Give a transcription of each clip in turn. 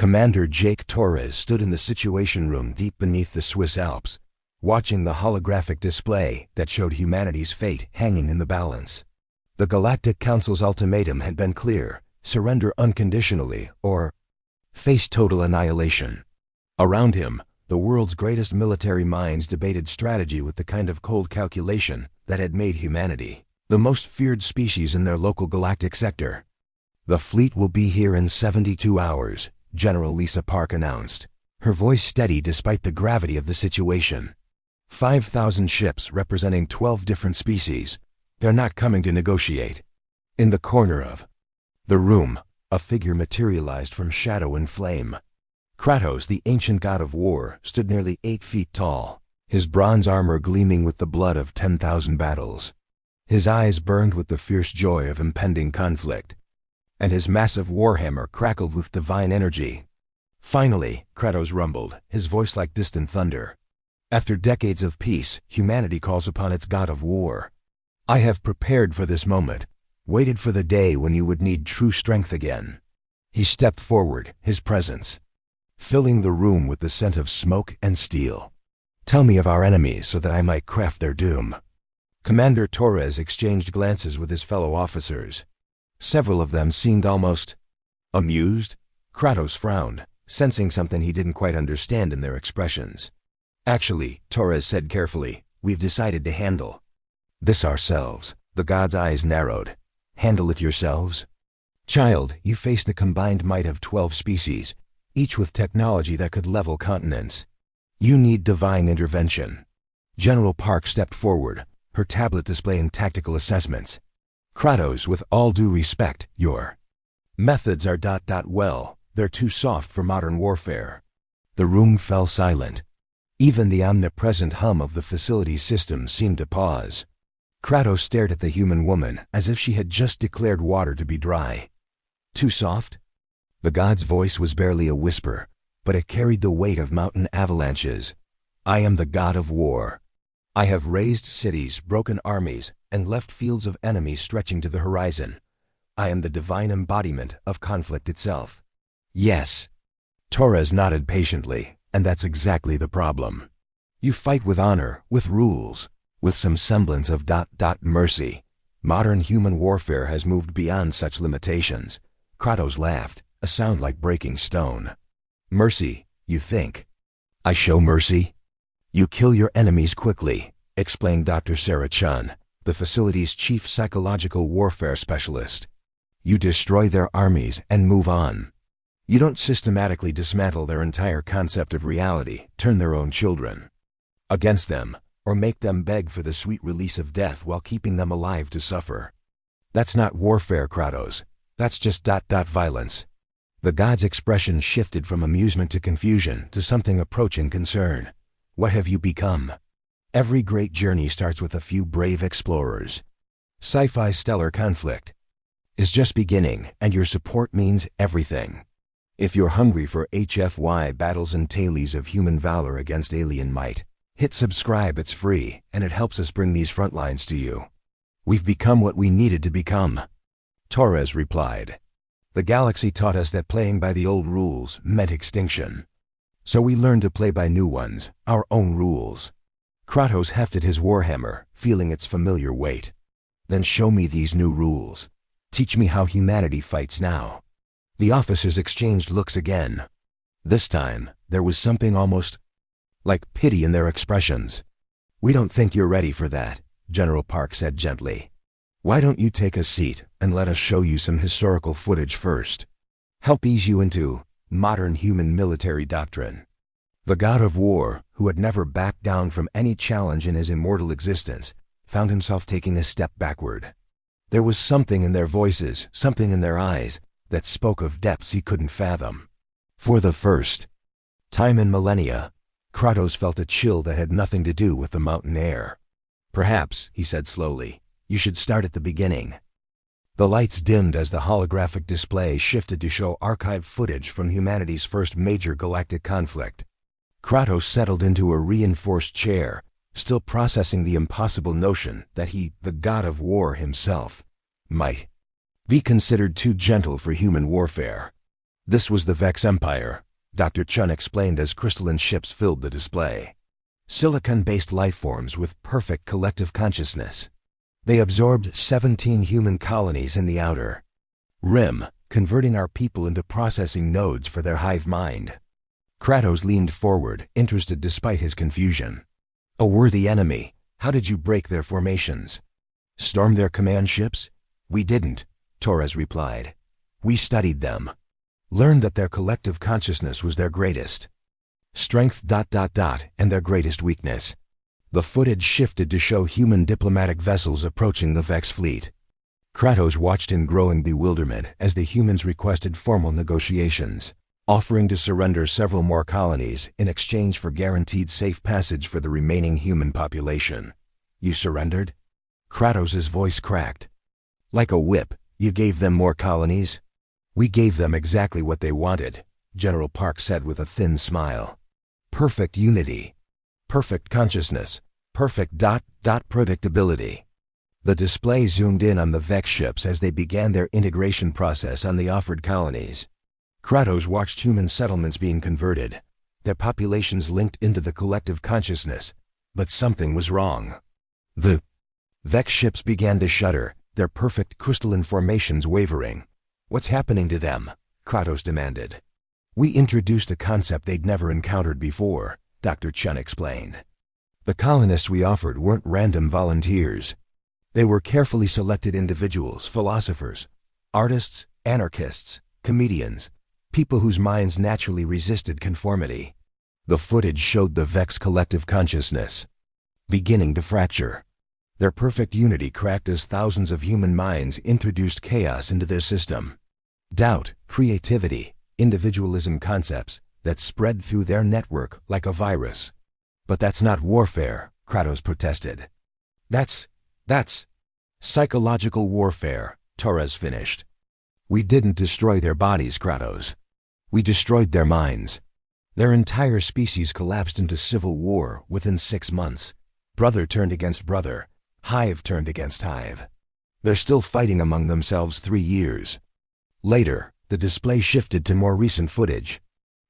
Commander Jake Torres stood in the Situation Room deep beneath the Swiss Alps, watching the holographic display that showed humanity's fate hanging in the balance. The Galactic Council's ultimatum had been clear: surrender unconditionally or face total annihilation. Around him, the world's greatest military minds debated strategy with the kind of cold calculation that had made humanity the most feared species in their local galactic sector. "The fleet will be here in 72 hours, General Lisa Park announced, her voice steady despite the gravity of the situation. 5,000 ships representing 12 different species. They're not coming to negotiate." In the corner of the room, a figure materialized from shadow and flame. Kratos, the ancient god of war, stood nearly 8 feet tall, his bronze armor gleaming with the blood of 10,000 battles. His eyes burned with the fierce joy of impending conflict, and his massive warhammer crackled with divine energy. "Finally," Kratos rumbled, his voice like distant thunder. "After decades of peace, humanity calls upon its god of war. I have prepared for this moment, waited for the day when you would need true strength again." He stepped forward, his presence filling the room with the scent of smoke and steel. "Tell me of our enemies so that I might craft their doom." Commander Torres exchanged glances with his fellow officers. Several of them seemed almost amused. Kratos frowned, sensing something he didn't quite understand in their expressions. "Actually," Torres said carefully, "we've decided to handle this ourselves." The god's eyes narrowed. "Handle it yourselves? Child, you face the combined might of 12 species, each with technology that could level continents. You need divine intervention." General Park stepped forward, her tablet displaying tactical assessments. "Kratos, with all due respect, your methods are well, they're too soft for modern warfare." The room fell silent. Even the omnipresent hum of the facility's system seemed to pause. Kratos stared at the human woman as if she had just declared water to be dry. "Too soft?" The god's voice was barely a whisper, but it carried the weight of mountain avalanches. "I am the god of war. I have razed cities, broken armies, and left fields of enemies stretching to the horizon. I am the divine embodiment of conflict itself." "Yes." Torres nodded patiently, "and that's exactly the problem. You fight with honor, with rules, with some semblance of mercy. Modern human warfare has moved beyond such limitations." Kratos laughed, a sound like breaking stone. "Mercy, you think? I show mercy? You kill your enemies quickly," explained Dr. Sarah Chun, the facility's chief psychological warfare specialist. "You destroy their armies and move on. You don't systematically dismantle their entire concept of reality, turn their own children against them, or make them beg for the sweet release of death while keeping them alive to suffer. That's not warfare, Kratos. That's just violence." The god's expression shifted from amusement to confusion to something approaching concern. "What have you become?" "Every great journey starts with a few brave explorers. Sci-Fi's stellar conflict is just beginning, and your support means everything. If you're hungry for HFY battles and tales of human valor against alien might, hit subscribe. It's free, and it helps us bring these front lines to you. We've become what we needed to become." Torres replied, "The galaxy taught us that playing by the old rules meant extinction. So we learned to play by new ones, our own rules." Kratos hefted his warhammer, feeling its familiar weight. "Then show me these new rules. Teach me how humanity fights now." The officers exchanged looks again. This time, there was something almost like pity in their expressions. "We don't think you're ready for that," General Park said gently. "Why don't you take a seat and let us show you some historical footage first? Help ease you into modern human military doctrine." The god of war, who had never backed down from any challenge in his immortal existence, found himself taking a step backward. There was something in their voices, something in their eyes, that spoke of depths he couldn't fathom. For the first time in millennia, Kratos felt a chill that had nothing to do with the mountain air. "Perhaps," he said slowly, "you should start at the beginning." The lights dimmed as the holographic display shifted to show archived footage from humanity's first major galactic conflict. Kratos settled into a reinforced chair, still processing the impossible notion that he, the god of war himself, might be considered too gentle for human warfare. This was the Vex Empire, Dr. Chun explained as crystalline ships filled the display. Silicon-based lifeforms with perfect collective consciousness. They absorbed 17 human colonies in the outer rim, converting our people into processing nodes for their hive mind. Kratos leaned forward, interested despite his confusion. A worthy enemy. How did you break their formations? Storm their command ships? We didn't, Torres replied. We studied them. Learned that their collective consciousness was their greatest strength ... and their greatest weakness. The footage shifted to show human diplomatic vessels approaching the Vex fleet. Kratos watched in growing bewilderment as the humans requested formal negotiations, offering to surrender several more colonies in exchange for guaranteed safe passage for the remaining human population. You surrendered? Kratos' voice cracked. Like a whip, you gave them more colonies? We gave them exactly what they wanted, General Park said with a thin smile. Perfect unity. Perfect consciousness. Perfect ... predictability. The display zoomed in on the Vex ships as they began their integration process on the offered colonies. Kratos watched human settlements being converted, their populations linked into the collective consciousness, but something was wrong. The Vex ships began to shudder, their perfect crystalline formations wavering. What's happening to them? Kratos demanded. We introduced a concept they'd never encountered before, Dr. Chun explained. The colonists we offered weren't random volunteers. They were carefully selected individuals, philosophers, artists, anarchists, comedians, people whose minds naturally resisted conformity. The footage showed the Vex collective consciousness beginning to fracture. Their perfect unity cracked as thousands of human minds introduced chaos into their system. Doubt, creativity, individualism concepts that spread through their network like a virus. But that's not warfare, Kratos protested. That's psychological warfare, Torres finished. We didn't destroy their bodies, Kratos. We destroyed their minds. Their entire species collapsed into civil war within 6 months. Brother turned against brother. Hive turned against hive. They're still fighting among themselves 3 years. Later, the display shifted to more recent footage.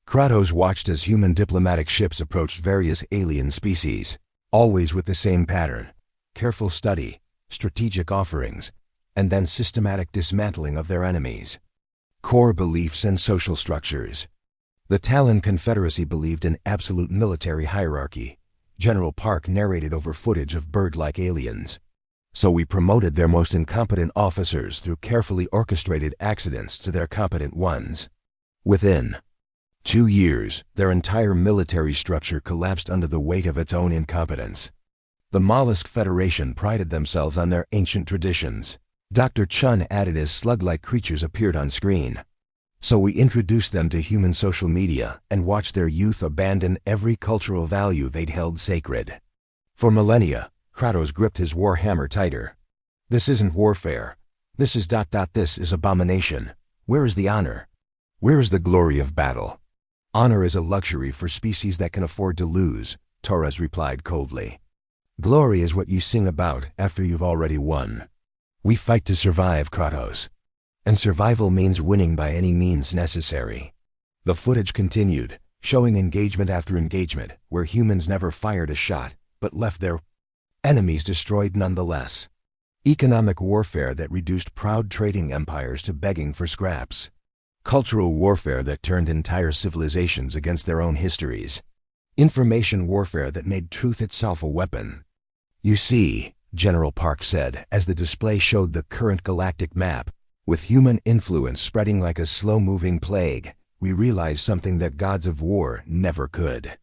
Kratos watched as human diplomatic ships approached various alien species, always with the same pattern: careful study, strategic offerings, and then systematic dismantling of their enemies. Core beliefs and social structures. The Talon Confederacy believed in absolute military hierarchy. General Park narrated over footage of bird-like aliens. So we promoted their most incompetent officers through carefully orchestrated accidents to their competent ones. Within 2 years, their entire military structure collapsed under the weight of its own incompetence. The Mollusk Federation prided themselves on their ancient traditions. Dr. Chun added as slug-like creatures appeared on screen. So we introduced them to human social media and watched their youth abandon every cultural value they'd held sacred. For millennia, Kratos gripped his war hammer tighter. This isn't warfare. This is ... This is abomination. Where is the honor? Where is the glory of battle? Honor is a luxury for species that can afford to lose, Torres replied coldly. Glory is what you sing about after you've already won. We fight to survive, Kratos. And survival means winning by any means necessary. The footage continued, showing engagement after engagement, where humans never fired a shot, but left their enemies destroyed nonetheless. Economic warfare that reduced proud trading empires to begging for scraps. Cultural warfare that turned entire civilizations against their own histories. Information warfare that made truth itself a weapon. You see, General Park said as the display showed the current galactic map, with human influence spreading like a slow-moving plague, we realize something that gods of war never could.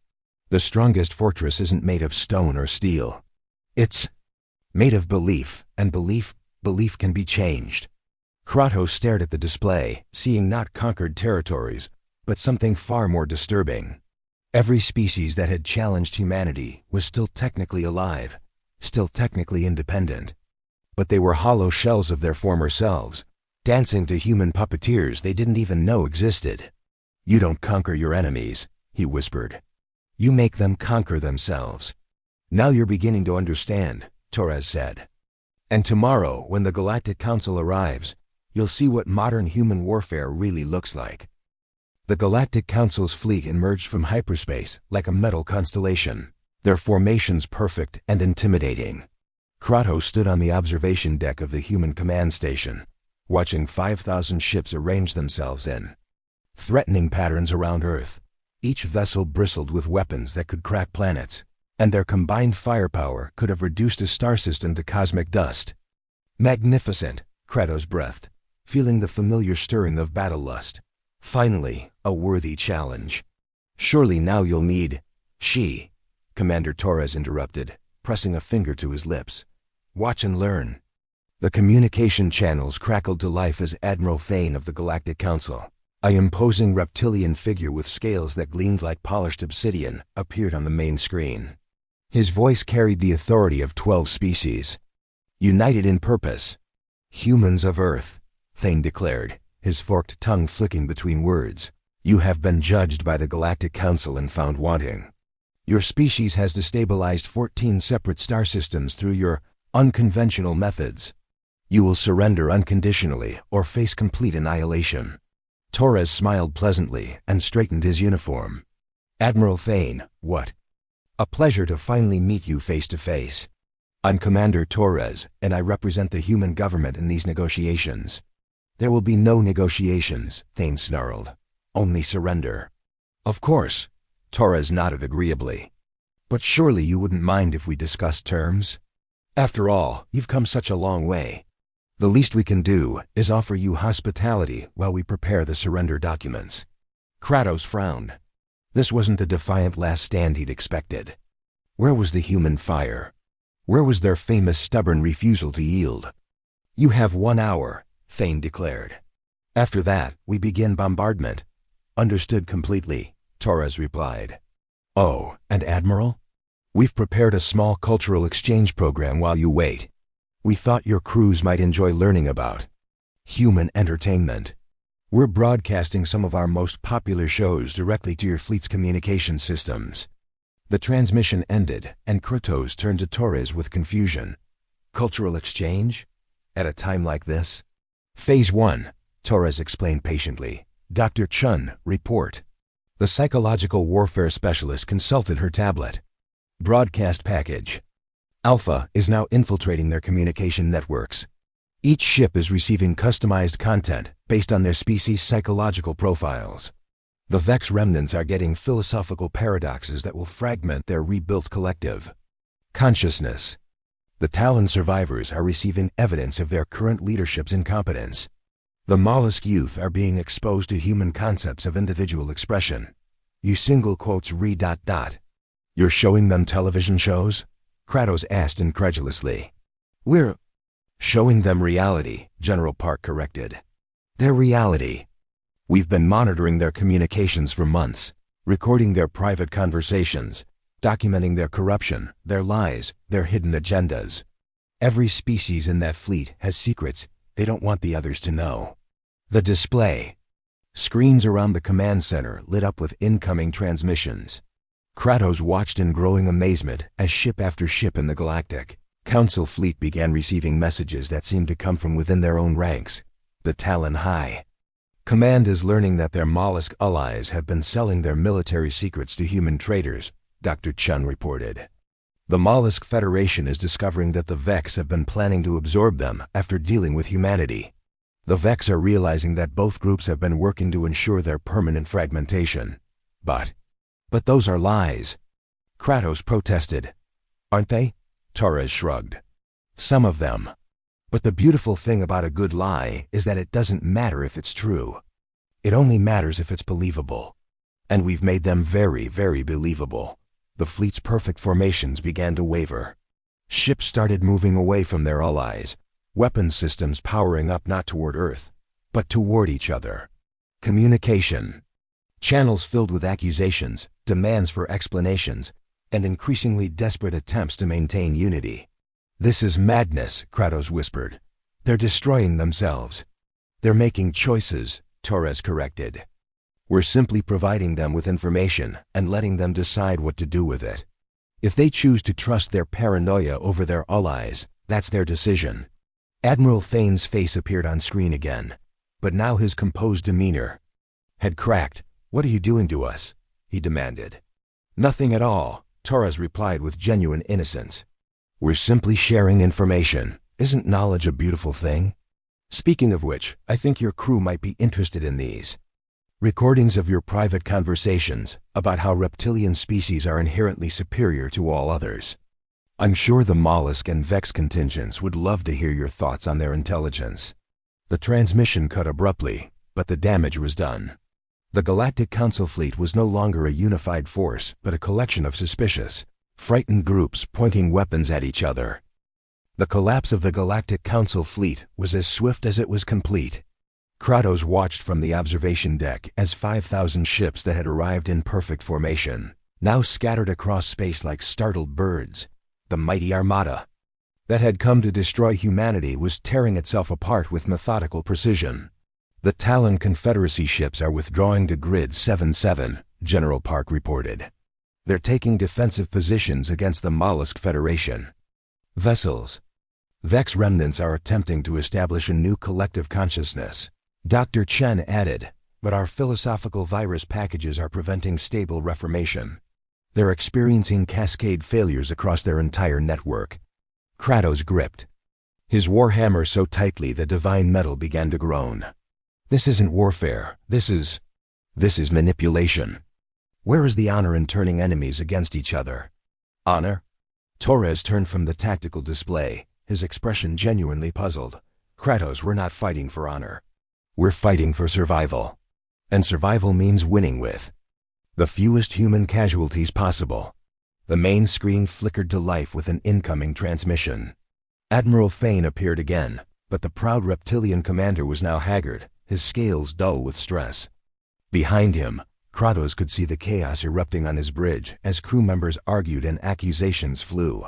The strongest fortress isn't made of stone or steel. It's made of belief, and belief can be changed. Kratos stared at the display, seeing not conquered territories, but something far more disturbing. Every species that had challenged humanity was still technically alive, still technically independent. But they were hollow shells of their former selves, dancing to human puppeteers they didn't even know existed. You don't conquer your enemies, he whispered. You make them conquer themselves. Now you're beginning to understand, Torres said. And tomorrow, when the Galactic Council arrives, you'll see what modern human warfare really looks like. The Galactic Council's fleet emerged from hyperspace like a metal constellation, their formations perfect and intimidating. Kratos stood on the observation deck of the human command station, watching 5,000 ships arrange themselves in threatening patterns around Earth. Each vessel bristled with weapons that could crack planets, and their combined firepower could have reduced a star system to cosmic dust. Magnificent, Kratos breathed, feeling the familiar stirring of battle lust. Finally, a worthy challenge. Surely now you'll need... Commander Torres interrupted, pressing a finger to his lips. Watch and learn. The communication channels crackled to life as Admiral Thane of the Galactic Council, an imposing reptilian figure with scales that gleamed like polished obsidian, appeared on the main screen. His voice carried the authority of 12 species, united in purpose. Humans of Earth, Thane declared, his forked tongue flicking between words. You have been judged by the Galactic Council and found wanting. Your species has destabilized 14 separate star systems through your unconventional methods. You will surrender unconditionally or face complete annihilation. Torres smiled pleasantly and straightened his uniform. Admiral Thane, what? A pleasure to finally meet you face to face. I'm Commander Torres, and I represent the human government in these negotiations. There will be no negotiations, Thane snarled. Only surrender. Of course, Torres nodded agreeably. But surely you wouldn't mind if we discussed terms? After all, you've come such a long way. The least we can do is offer you hospitality while we prepare the surrender documents. Kratos frowned. This wasn't the defiant last stand he'd expected. Where was the human fire? Where was their famous stubborn refusal to yield? You have 1 hour, Thane declared. After that, we begin bombardment. Understood completely, Torres replied. Oh, and Admiral? We've prepared a small cultural exchange program while you wait. We thought your crews might enjoy learning about human entertainment. We're broadcasting some of our most popular shows directly to your fleet's communication systems. The transmission ended, and Kratos turned to Torres with confusion. Cultural exchange? At a time like this? Phase 1, Torres explained patiently. Dr. Chun, report. The psychological warfare specialist consulted her tablet. Broadcast package. Alpha is now infiltrating their communication networks. Each ship is receiving customized content based on their species' psychological profiles. The Vex remnants are getting philosophical paradoxes that will fragment their rebuilt collective consciousness. The Talon survivors are receiving evidence of their current leadership's incompetence. The mollusk youth are being exposed to human concepts of individual expression. You single quotes re... You're showing them television shows? Kratos asked incredulously. We're showing them reality, General Park corrected. Their reality. We've been monitoring their communications for months, recording their private conversations, documenting their corruption, their lies, their hidden agendas. Every species in that fleet has secrets they don't want the others to know. The display. Screens around the command center lit up with incoming transmissions. Kratos watched in growing amazement as ship after ship in the Galactic Council fleet began receiving messages that seemed to come from within their own ranks. The Talon High Command is learning that their mollusk allies have been selling their military secrets to human traders, Dr. Chun reported. The Mollusk Federation is discovering that the Vex have been planning to absorb them after dealing with humanity. The Vex are realizing that both groups have been working to ensure their permanent fragmentation. But those are lies. Kratos protested. Aren't they? Torres shrugged. Some of them. But the beautiful thing about a good lie is that it doesn't matter if it's true. It only matters if it's believable. And we've made them very, very believable. The fleet's perfect formations began to waver. Ships started moving away from their allies, weapons systems powering up not toward Earth, but toward each other. Communication. Channels filled with accusations, demands for explanations, and increasingly desperate attempts to maintain unity. This is madness, Kratos whispered. They're destroying themselves. They're making choices, Torres corrected. We're simply providing them with information and letting them decide what to do with it. If they choose to trust their paranoia over their allies, that's their decision. Admiral Thane's face appeared on screen again, but now his composed demeanor had cracked. What are you doing to us? He demanded. Nothing at all, Torres replied with genuine innocence. We're simply sharing information. Isn't knowledge a beautiful thing? Speaking of which, I think your crew might be interested in these. Recordings of your private conversations about how reptilian species are inherently superior to all others. I'm sure the mollusk and Vex contingents would love to hear your thoughts on their intelligence. The transmission cut abruptly, but the damage was done. The Galactic Council fleet was no longer a unified force, but a collection of suspicious, frightened groups pointing weapons at each other. The collapse of the Galactic Council fleet was as swift as it was complete. Kratos watched from the observation deck as 5,000 ships that had arrived in perfect formation, now scattered across space like startled birds. The mighty armada that had come to destroy humanity was tearing itself apart with methodical precision. The Talon Confederacy ships are withdrawing to Grid 77, General Park reported. They're taking defensive positions against the Mollusk Federation. Vessels. Vex remnants are attempting to establish a new collective consciousness. Dr. Chen added, but our philosophical virus packages are preventing stable reformation. They're experiencing cascade failures across their entire network. Kratos gripped his warhammer so tightly the divine metal began to groan. This isn't warfare. This is manipulation. Where is the honor in turning enemies against each other? Honor? Torres turned from the tactical display, his expression genuinely puzzled. Kratos, we're not fighting for honor. We're fighting for survival. And survival means winning with the fewest human casualties possible. The main screen flickered to life with an incoming transmission. Admiral Thane appeared again, but the proud reptilian commander was now haggard, his scales dull with stress. Behind him, Kratos could see the chaos erupting on his bridge as crew members argued and accusations flew.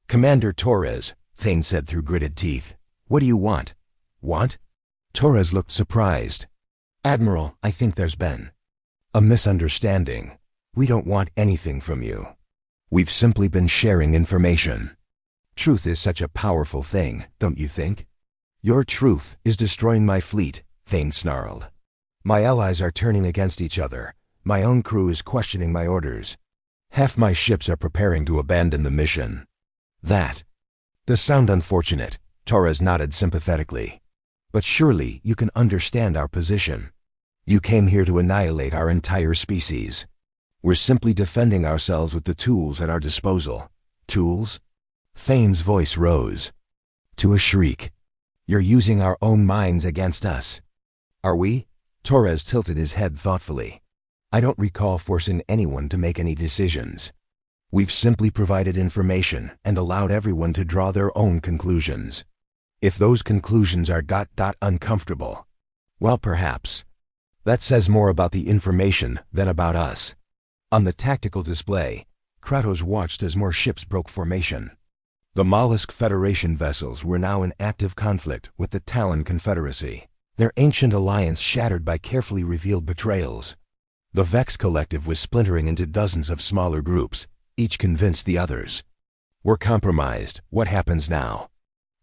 Commander Torres, Thane said through gritted teeth. What do you want? Want? Torres looked surprised. Admiral, I think there's been a misunderstanding. We don't want anything from you. We've simply been sharing information. Truth is such a powerful thing, don't you think? Your truth is destroying my fleet, Thane snarled. My allies are turning against each other. My own crew is questioning my orders. Half my ships are preparing to abandon the mission. That does sound unfortunate, Torres nodded sympathetically. But surely you can understand our position. You came here to annihilate our entire species. We're simply defending ourselves with the tools at our disposal. Tools? Thane's voice rose to a shriek. You're using our own minds against us. Are we? Torres tilted his head thoughtfully. I don't recall forcing anyone to make any decisions. We've simply provided information and allowed everyone to draw their own conclusions. If those conclusions are uncomfortable, well, perhaps. That says more about the information than about us. On the tactical display, Kratos watched as more ships broke formation. The Mollusk Federation vessels were now in active conflict with the Talon Confederacy, their ancient alliance shattered by carefully revealed betrayals. The Vex Collective was splintering into dozens of smaller groups, each convinced the others. We're compromised. What happens now?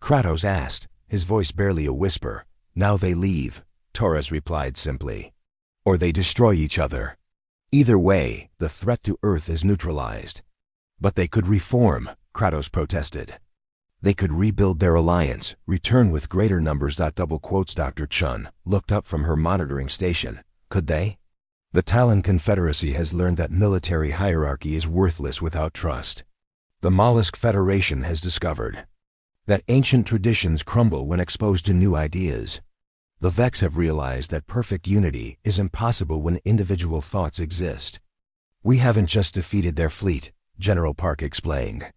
Kratos asked, his voice barely a whisper. Now they leave, Torres replied simply. Or they destroy each other. Either way, the threat to Earth is neutralized. But they could reform, Kratos protested. They could rebuild their alliance, return with greater numbers. Double quotes. Dr. Chun looked up from her monitoring station. Could they? The Talon Confederacy has learned that military hierarchy is worthless without trust. The Mollusk Federation has discovered that ancient traditions crumble when exposed to new ideas. The Vex have realized that perfect unity is impossible when individual thoughts exist. We haven't just defeated their fleet, General Park explained.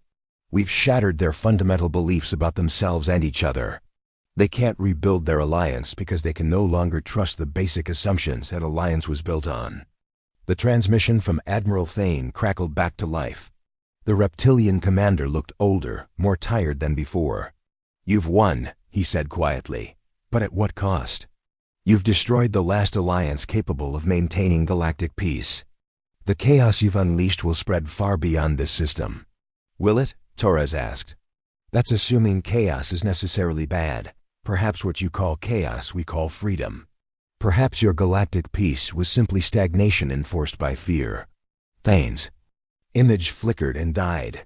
We've shattered their fundamental beliefs about themselves and each other. They can't rebuild their alliance because they can no longer trust the basic assumptions that alliance was built on. The transmission from Admiral Thane crackled back to life. The reptilian commander looked older, more tired than before. You've won, he said quietly. But at what cost? You've destroyed the last alliance capable of maintaining galactic peace. The chaos you've unleashed will spread far beyond this system. Will it? Torres asked. That's assuming chaos is necessarily bad. Perhaps what you call chaos we call freedom. Perhaps your galactic peace was simply stagnation enforced by fear. Thane's image flickered and died.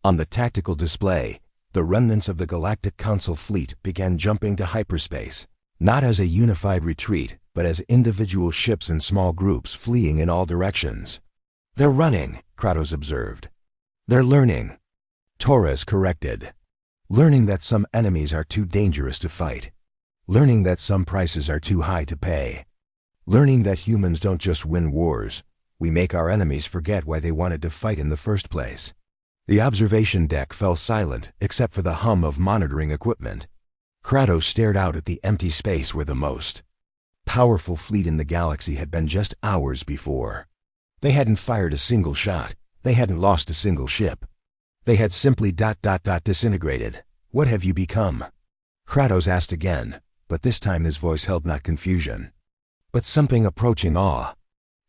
On the tactical display, the remnants of the Galactic Council fleet began jumping to hyperspace, not as a unified retreat, but as individual ships in small groups fleeing in all directions. "They're running," Kratos observed. "They're learning," Torres corrected. "Learning that some enemies are too dangerous to fight. Learning that some prices are too high to pay. Learning that humans don't just win wars, we make our enemies forget why they wanted to fight in the first place." The observation deck fell silent except for the hum of monitoring equipment. Kratos stared out at the empty space where the most powerful fleet in the galaxy had been just hours before. They hadn't fired a single shot. They hadn't lost a single ship. They had simply disintegrated. "What have you become?" Kratos asked again, but this time his voice held not confusion, but something approaching awe.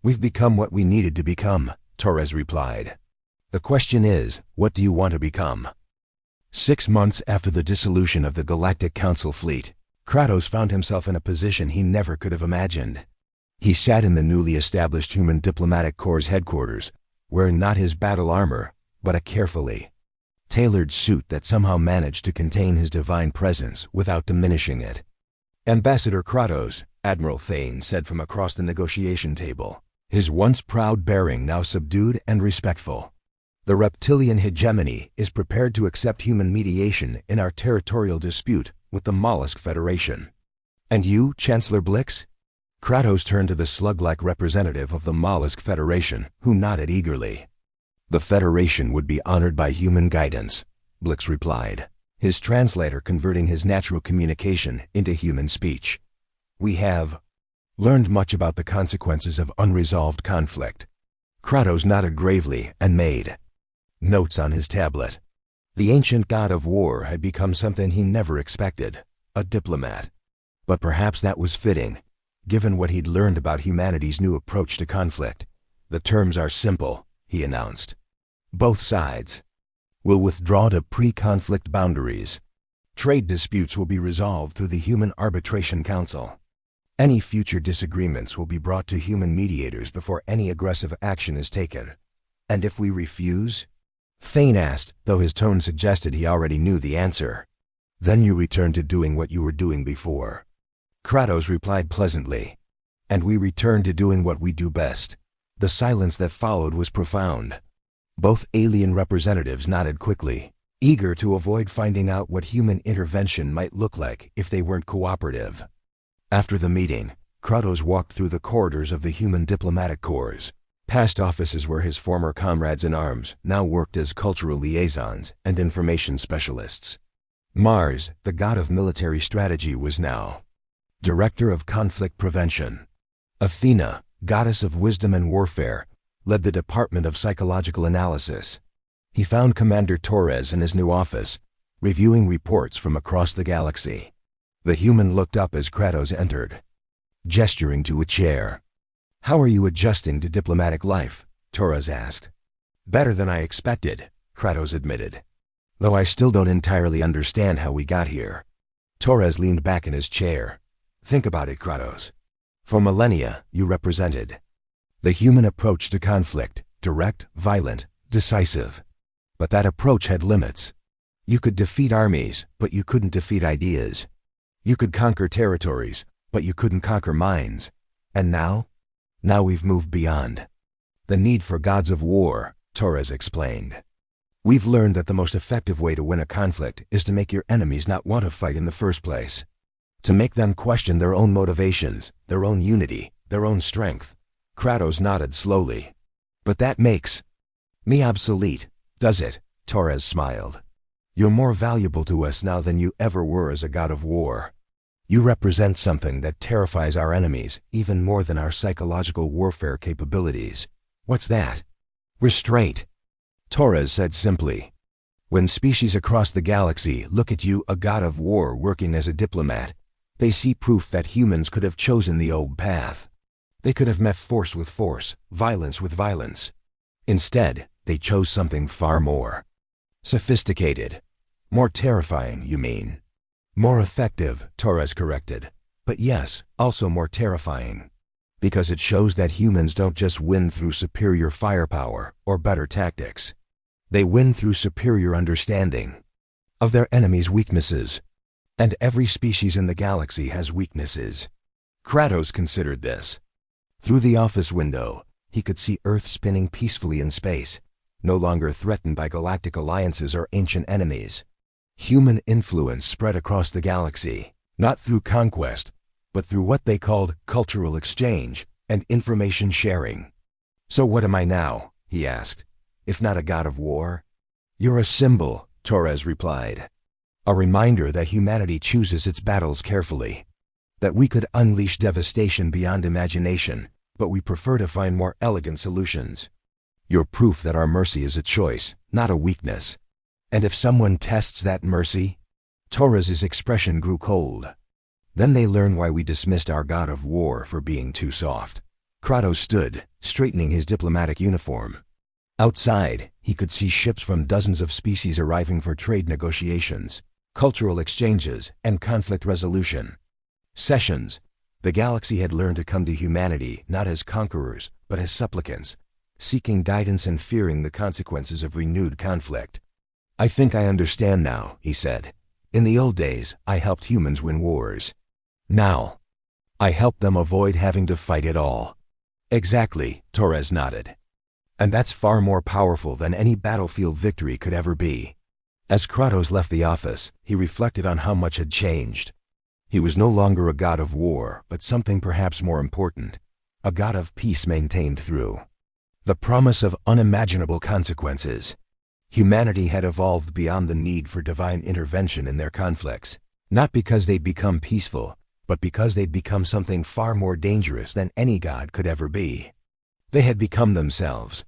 "We've become what we needed to become," Torres replied. "The question is, what do you want to become?" 6 months after the dissolution of the Galactic Council fleet, Kratos found himself in a position he never could have imagined. He sat in the newly established Human Diplomatic Corps' headquarters, wearing not his battle armor, but a carefully tailored suit that somehow managed to contain his divine presence without diminishing it. "Ambassador Kratos," Admiral Thane said from across the negotiation table, his once proud bearing now subdued and respectful. "The reptilian hegemony is prepared to accept human mediation in our territorial dispute with the Mollusk Federation." "And you, Chancellor Blix?" Kratos turned to the slug-like representative of the Mollusk Federation, who nodded eagerly. "The Federation would be honored by human guidance," Blix replied, his translator converting his natural communication into human speech. "We have learned much about the consequences of unresolved conflict." Kratos nodded gravely and made notes on his tablet. The ancient god of war had become something he never expected, a diplomat. But perhaps that was fitting, given what he'd learned about humanity's new approach to conflict. "The terms are simple," he announced. "Both sides will withdraw to pre-conflict boundaries. Trade disputes will be resolved through the Human Arbitration Council. Any future disagreements will be brought to human mediators before any aggressive action is taken. And if we refuse?" Thane asked, though his tone suggested he already knew the answer. "Then you return to doing what you were doing before." Kratos replied pleasantly. "And we return to doing what we do best." The silence that followed was profound. Both alien representatives nodded quickly, eager to avoid finding out what human intervention might look like if they weren't cooperative. After the meeting, Kratos walked through the corridors of the Human Diplomatic Corps, past offices where his former comrades in arms now worked as cultural liaisons and information specialists. Mars, the god of military strategy, was now Director of Conflict Prevention. Athena, goddess of wisdom and warfare, led the Department of Psychological Analysis. He found Commander Torres in his new office, reviewing reports from across the galaxy. The human looked up as Kratos entered, gesturing to a chair. "How are you adjusting to diplomatic life?" Torres asked. "Better than I expected," Kratos admitted. "Though I still don't entirely understand how we got here." Torres leaned back in his chair. "Think about it, Kratos. For millennia, you represented the human approach to conflict, direct, violent, decisive. But that approach had limits. You could defeat armies, but you couldn't defeat ideas. You could conquer territories, but you couldn't conquer minds. And now? Now we've moved beyond the need for gods of war," Torres explained. "We've learned that the most effective way to win a conflict is to make your enemies not want to fight in the first place. To make them question their own motivations, their own unity, their own strength." Kratos nodded slowly. "But that makes me obsolete, does it?" Torres smiled. "You're more valuable to us now than you ever were as a god of war. You represent something that terrifies our enemies even more than our psychological warfare capabilities." "What's that?" "Restraint," Torres said simply. "When species across the galaxy look at you, a god of war working as a diplomat, they see proof that humans could have chosen the old path. They could have met force with force, violence with violence. Instead, they chose something far more sophisticated. More terrifying, you mean?" "More effective," Torres corrected. But yes, also more terrifying. Because it shows that humans don't just win through superior firepower or better tactics. They win through superior understanding of their enemies' weaknesses. And every species in the galaxy has weaknesses. Kratos considered this. Through the office window, he could see Earth spinning peacefully in space, no longer threatened by galactic alliances or ancient enemies. Human influence spread across the galaxy, not through conquest, but through what they called cultural exchange and information sharing. "So what am I now?" he asked, "if not a god of war?" "You're a symbol," Torres replied. "A reminder that humanity chooses its battles carefully. That we could unleash devastation beyond imagination, but we prefer to find more elegant solutions. You're proof that our mercy is a choice, not a weakness. And if someone tests that mercy..." Torres's expression grew cold. "Then they learn why we dismissed our god of war for being too soft." Kratos stood, straightening his diplomatic uniform. Outside, he could see ships from dozens of species arriving for trade negotiations, cultural exchanges, and conflict resolution. Sessions. The galaxy had learned to come to humanity not as conquerors, but as supplicants, seeking guidance and fearing the consequences of renewed conflict. "I think I understand now," he said. "In the old days, I helped humans win wars. Now, I help them avoid having to fight at all." "Exactly," Torres nodded. "And that's far more powerful than any battlefield victory could ever be." As Kratos left the office, he reflected on how much had changed. He was no longer a god of war, but something perhaps more important, a god of peace maintained through the promise of unimaginable consequences. Humanity had evolved beyond the need for divine intervention in their conflicts, not because they'd become peaceful, but because they'd become something far more dangerous than any god could ever be. They had become themselves,